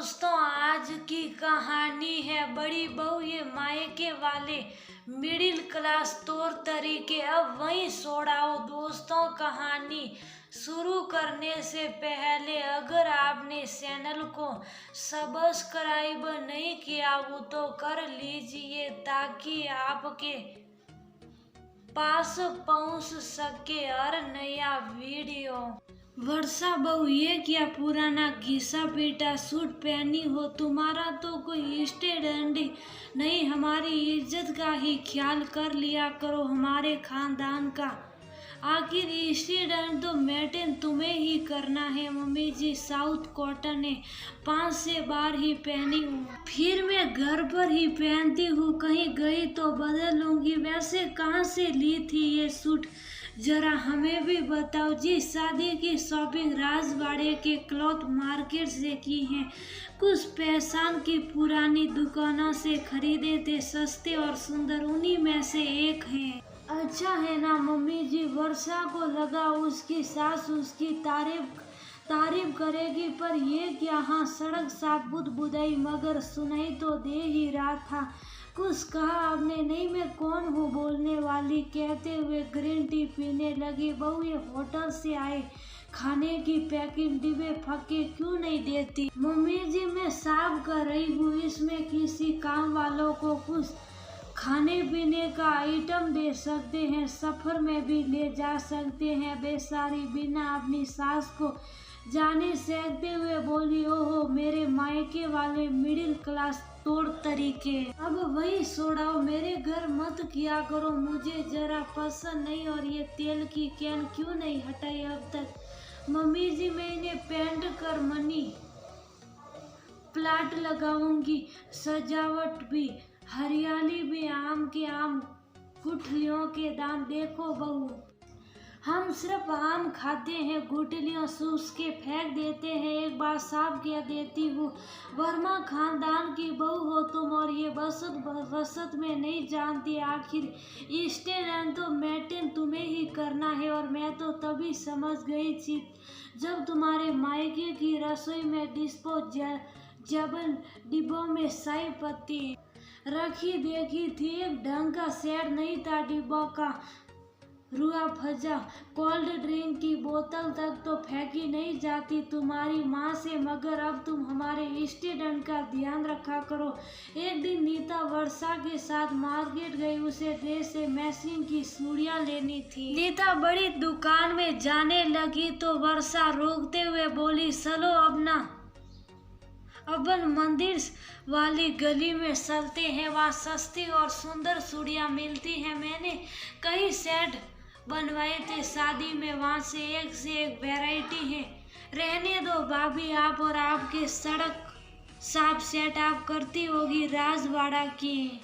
दोस्तों, आज की कहानी है बड़ी बहू ये मायके वाले मिडिल क्लास तौर तरीके। अब वहीं छोड़ाओ दोस्तों। कहानी शुरू करने से पहले अगर आपने चैनल को सब्सक्राइब नहीं किया हो तो कर लीजिए ताकि आपके पास पहुंच सके हर नया वीडियो। वर्षा बहू, ये क्या पुराना घिसा पीटा सूट पहनी हो? तुम्हारा तो कोई स्टैंडर्ड नहीं। हमारी इज्जत का ही ख्याल कर लिया करो, हमारे खानदान का। आखिर स्टैंडर्ड तो मेंटेन तुम्हें ही करना है। मम्मी जी साउथ कॉटन है, 5 से बार ही पहनी हूँ, फिर मैं घर पर ही पहनती हूँ, कहीं गई तो बदल लूंगी। वैसे कहाँ से ली थी ये सूट, जरा हमें भी बताओ जी। शादी की शॉपिंग राजवाड़े के क्लॉथ मार्केट से की है, कुछ पहचान की पुरानी दुकानों से खरीदे थे, सस्ते और सुंदर, उन्हीं में से एक है। अच्छा है ना मम्मी जी? वर्षा को लगा उसकी सास उसकी तारीफ करेगी, पर ये क्या। हाँ, सड़क साफ बुदबुदाई, मगर सुनाई तो दे ही रहा था। कुछ कहा आपने? नहीं, मैं कौन हूँ बोलने वाली, कहते हुए ग्रीन टी पीने लगी। बहू, ये होटल से आए खाने की पैकिंग डिब्बे फके क्यों नहीं देती? मम्मी जी, मैं साफ कर रही हूँ, इसमें किसी काम वालों को कुछ खाने पीने का आइटम दे सकते हैं, सफर में भी ले जा सकते हैं। बेचारी बिना अपनी सास को जाने सहते हुए बोली, ओहो मेरे मायके वाले मिडिल क्लास तौर तरीके। अब वही छोड़ाओ, मेरे घर मत किया करो, मुझे जरा पसंद नहीं। और ये तेल की कैन क्यों नहीं हटाई अब तक? मम्मी जी, मैं इन्हें पेंट कर मनी प्लांट लगाऊंगी, सजावट भी, हरियाली भी, आम के आम, गुठलियों के दाम। देखो बहू, हम सिर्फ आम खाते हैं, गुठलियों सूस के फेंक देते हैं। एक बार साफ कह देती हूँ, वर्मा खानदान की बहू हो तुम, और ये बसत में नहीं जानती। आखिर स्टैंड तो मेंटेन तुम्हें ही करना है, और मैं तो तभी समझ गई थी जब तुम्हारे मायके की रसोई में डिस्पोजेबल डिब्बों में चाय पत्ती रखी देखी थी। एक ढंग का सेट नहीं था डिब्बों का। रुआ फजा, कोल्ड ड्रिंक की बोतल तक तो फेंकी नहीं जाती तुम्हारी माँ से। मगर अब तुम हमारे स्टूडेंट का ध्यान रखा करो। एक दिन नीता वर्षा के साथ मार्केट गई, उसे ड्रेस से मैचिंग की चूड़ियाँ लेनी थी। नीता बड़ी दुकान में जाने लगी तो वर्षा रोकते हुए बोली, चलो अपन मंदिर वाली गली में चलते हैं, वहाँ सस्ती और सुंदर चूड़ियाँ मिलती हैं। मैंने कई सेट बनवाए थे शादी में, वहाँ से एक वैरायटी है। रहने दो भाभी, आप और आपके सड़क साफ सेट आप करती होगी राजवाड़ा की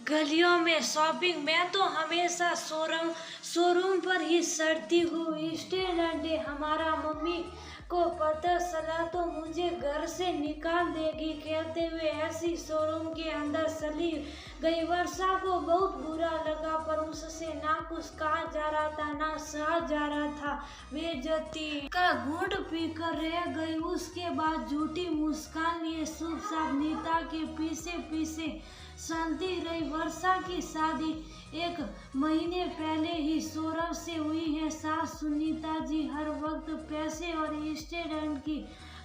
गलियों में शॉपिंग। मैं तो हमेशा शोरूम पर ही सड़ती हूँ। स्टैंडर्ड हमारा मम्मी को पता चला तो मुझे घर से निकाल देगी, कहते हुए ऐसी शोरूम के अंदर चली गई। वर्षा को बहुत बुरा लगा, पर उससे ना कुछ कहा जा रहा था ना सहा जा रहा था। बेइज्जती का घूंट पीकर रह गई। उसके बाद झूठी मुस्कान लिए चुपचाप नीता के पीछे पीछे शांति रही। वर्षा की शादी 1 महीने पहले ही सौरभ से हुई है। सास सुनीता जी हर वक्त पैसे और स्टूडेंट की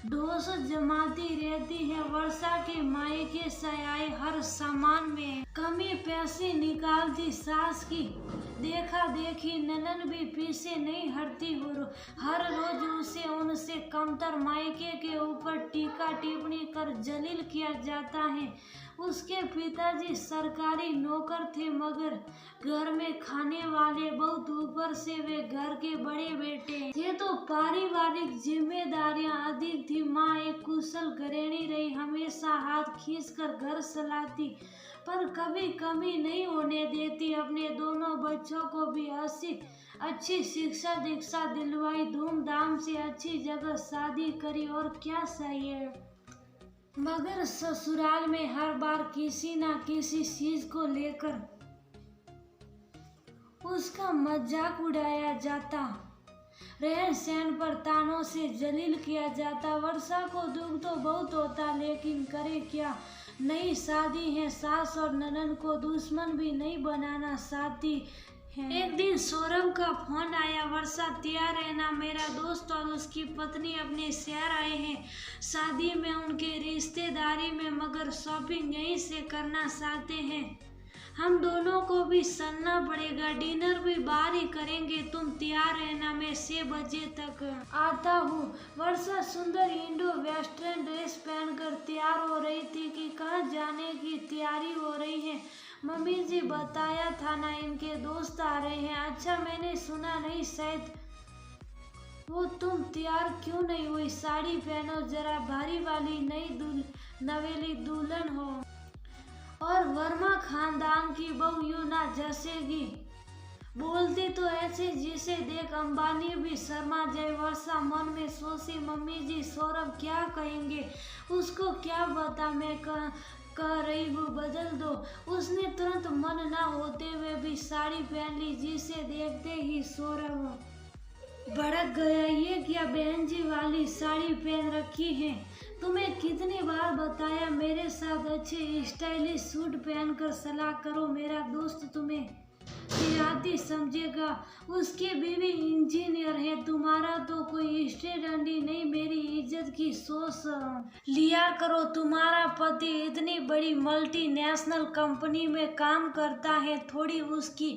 दोष जमाती रहती है। वर्षा के मायके से आए हर सामान में कमी पैसे निकालती। सास की देखा देखी ननद भी पीछे नहीं हटती। हर रोज उसे उनसे कमतर मायके के ऊपर टीका टिप्पणी कर जलील किया जाता है। उसके पिताजी सरकारी नौकर थे, मगर घर में खाने वाले बहुत ऊपर से वे घर के बड़े बेटे थे, तो पारिवारिक जिम्मेदारियां अधिक थी। माँ एक कुशल गृहिणी रही, हमेशा हाथ खींचकर घर चलाती, पर कभी कमी नहीं होने देती। अपने दोनों बच्चों को भी अच्छी शिक्षा दीक्षा दिलवाई, धूमधाम से अच्छी जगह शादी करी, और क्या चाहिए। मगर ससुराल में हर बार किसी न किसी चीज को लेकर उसका मजाक उड़ाया जाता। रहन सहन पर तानों से जलील किया जाता। वर्षा को दुख तो बहुत होता, लेकिन करे क्या, नई शादी है, सास और ननद को दुश्मन भी नहीं बनाना चाहती है। एक दिन सौरभ का फोन आया, वर्षा तैयार रहना, मेरा दोस्त और उसकी पत्नी अपने शहर आए हैं शादी में उनके रिश्तेदारी में, मगर शॉपिंग यहीं से करना चाहते हैं। हम दोनों को भी चलना पड़ेगा, डिनर भी बाहर ही करेंगे, तुम तैयार रहना, मैं 6 बजे तक आता हूँ। वर्षा सुंदर इंडो वेस्टर्न ड्रेस पहनकर तैयार हो रही थी कि कहाँ जाने की तैयारी हो रही है। मम्मी जी बताया था ना, इनके दोस्त आ रहे हैं। अच्छा, मैंने सुना नहीं, शायद वो तुम तैयार क्यों नहीं हुई? साड़ी पहनो, जरा भारी वाली, नई नवेली दुल्हन हो और वर्मा खानदान की बहू, यूं ना जचेगी। बोलती तो ऐसे जिसे देख अंबानी भी शर्मा जाए। वर्षा मन में सोची, मम्मी जी सौरभ क्या कहेंगे, उसको क्या पता मैं कह रही हूँ, बदल दो। उसने तुरंत मन ना होते हुए भी साड़ी पहन ली, जिसे देखते ही सौरभ भड़क गया। ये क्या बहन जी वाली साड़ी पहन रखी है? तुम्हें कितनी बार बताया मेरे साथ अच्छे स्टाइलिश सूट पहनकर सलाह करो, मेरा दोस्त तुम्हें देहाती समझेगा। उसकी बीवी इंजीनियर है, तुम्हारा तो कोई स्टूडेंट ही नहीं। मेरी इज्जत की सोच लिया करो। तुम्हारा पति इतनी बड़ी मल्टीनेशनल कंपनी में काम करता है, थोड़ी उसकी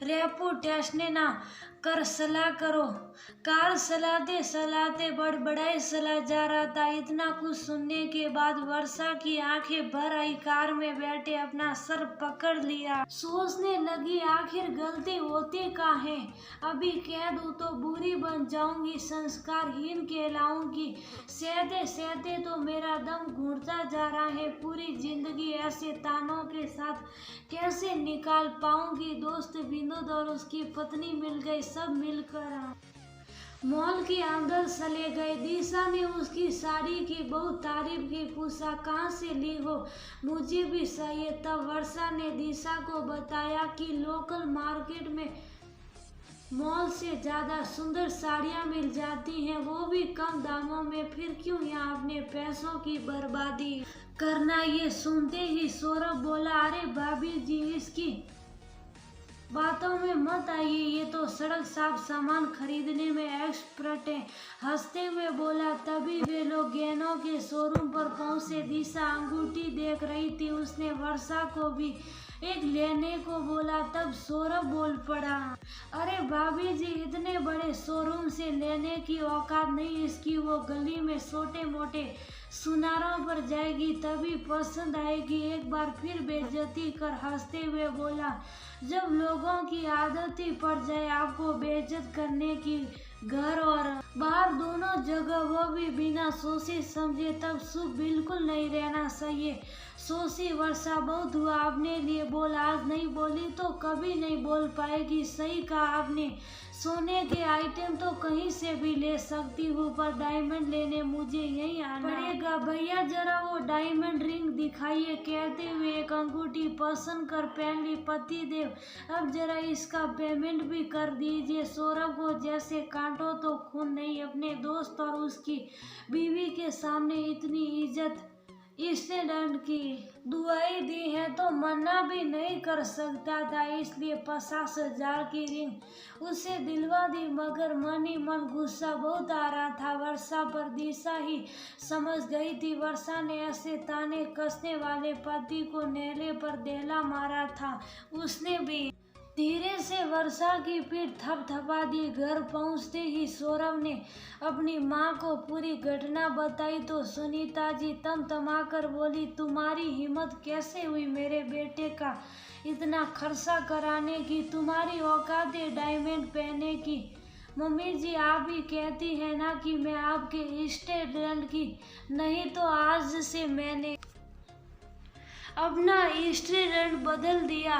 रेपुटेशन ना कर सलाह करो। कार चलाते चलाते बड़बड़ाए चला जा रहा था। इतना कुछ सुनने के बाद वर्षा की आंखें भर आई। कार में बैठे अपना सर पकड़ लिया, सोचने लगी आखिर गलती होती का है। अभी कह दूं तो बुरी बन जाऊंगी, संस्कारहीन कहलाऊंगी। सहते सहते तो मेरा दम घुटता जा रहा है। पूरी जिंदगी ऐसे तानों के साथ कैसे निकाल पाऊंगी। दोस्त विनोद और उसकी पत्नी मिल गई, सब मिलकर मॉल के अंदर चले गए। दिशा ने उसकी साड़ी की बहुत तारीफ की, पूछा कहाँ से ली हो, मुझे भी चाहिए। तब वर्षा ने दिशा को बताया कि लोकल मार्केट में मॉल से ज़्यादा सुंदर साड़ियाँ मिल जाती हैं, वो भी कम दामों में। फिर क्यों यहाँ अपने पैसों की बर्बादी करना। ये सुनते ही सौरभ बोला, अरे भाभी जी इसकी बातों में मत आइए, ये तो सड़क साफ सामान खरीदने में एक्सपर्ट है। हंसते हुए बोला। तभी वे लोग गहनों के शोरूम पर पहुंचे। दिशा अंगूठी देख रही थी, उसने वर्षा को भी एक लेने को बोला। तब सौरभ बोल पड़ा, अरे भाभी जी इतने बड़े शोरूम से लेने की औकात नहीं इसकी, वो गली में छोटे मोटे सुनारों पर जाएगी तभी पसंद आएगी। एक बार फिर बेइज्जती कर हंसते हुए बोला, जब लोगों की आदत ही पड़ जाए आपको बेइज्जत करने की, घर और बाहर दोनों जगह, वो भी बिना सोचे समझे, तब सुख बिल्कुल नहीं रहना चाहिए। सोची वर्षा, बहुत हुआ अपने लिए, बोल, आज नहीं बोली तो कभी नहीं बोल पाएगी। सही कहा आपने, सोने के आइटम तो कहीं से भी ले सकती हूँ, पर डायमंड लेने मुझे यहीं आना पड़ेगा। भैया जरा वो डायमंड रिंग दिखाइए। कहते हुए एक अंगूठी पसंद कर पहन ली। पति देव, अब जरा इसका पेमेंट भी कर दीजिए। सौरभ को जैसे काटो तो खून नहीं, अपने दोस्त और उसकी बीवी के सामने इतनी इज्जत स्टूडेंट की दुआई दी है तो मना भी नहीं कर सकता था, इसलिए 50,000 की रिंग उसे दिलवा दी। मगर मन ही मन गुस्सा बहुत आ रहा था वर्षा पर। दिशा ही समझ गई थी वर्षा ने ऐसे ताने कसने वाले पति को नेले पर देला मारा था। उसने भी धीरे से वर्षा की पीठ थपथपा दी। घर पहुंचते ही सौरभ ने अपनी माँ को पूरी घटना बताई तो सुनीता जी तमतमाकर बोली, तुम्हारी हिम्मत कैसे हुई मेरे बेटे का इतना खर्चा कराने की, तुम्हारी औकात है डायमंड पहनने की। मम्मी जी आप ही कहती है ना कि मैं आपके स्टूडेंट की, नहीं तो आज से मैंने अपना स्टूडेंट बदल दिया।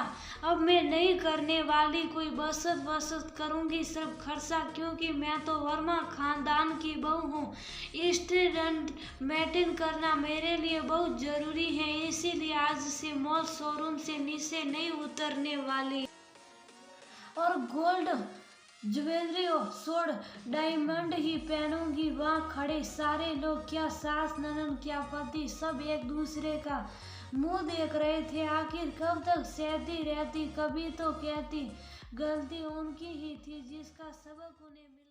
अब मैं नहीं करने वाली कोई बसत करूंगी सिर्फ खर्चा, क्योंकि मैं तो वर्मा खानदान की बहू हूँ। स्टूडेंट मेंटेन करना मेरे लिए बहुत जरूरी है, इसीलिए आज से मॉल शोरूम से नीचे नहीं उतरने वाली। और गोल्ड ज्वेलरी छोड़ डायमंड ही पहनूंगी। वहाँ खड़े सारे लोग, क्या सास ननद क्या पति, सब एक दूसरे का मुंह देख रहे थे। आखिर कब तक सहती रहती, कभी तो कहती गलती उनकी ही थी जिसका सबक उन्हें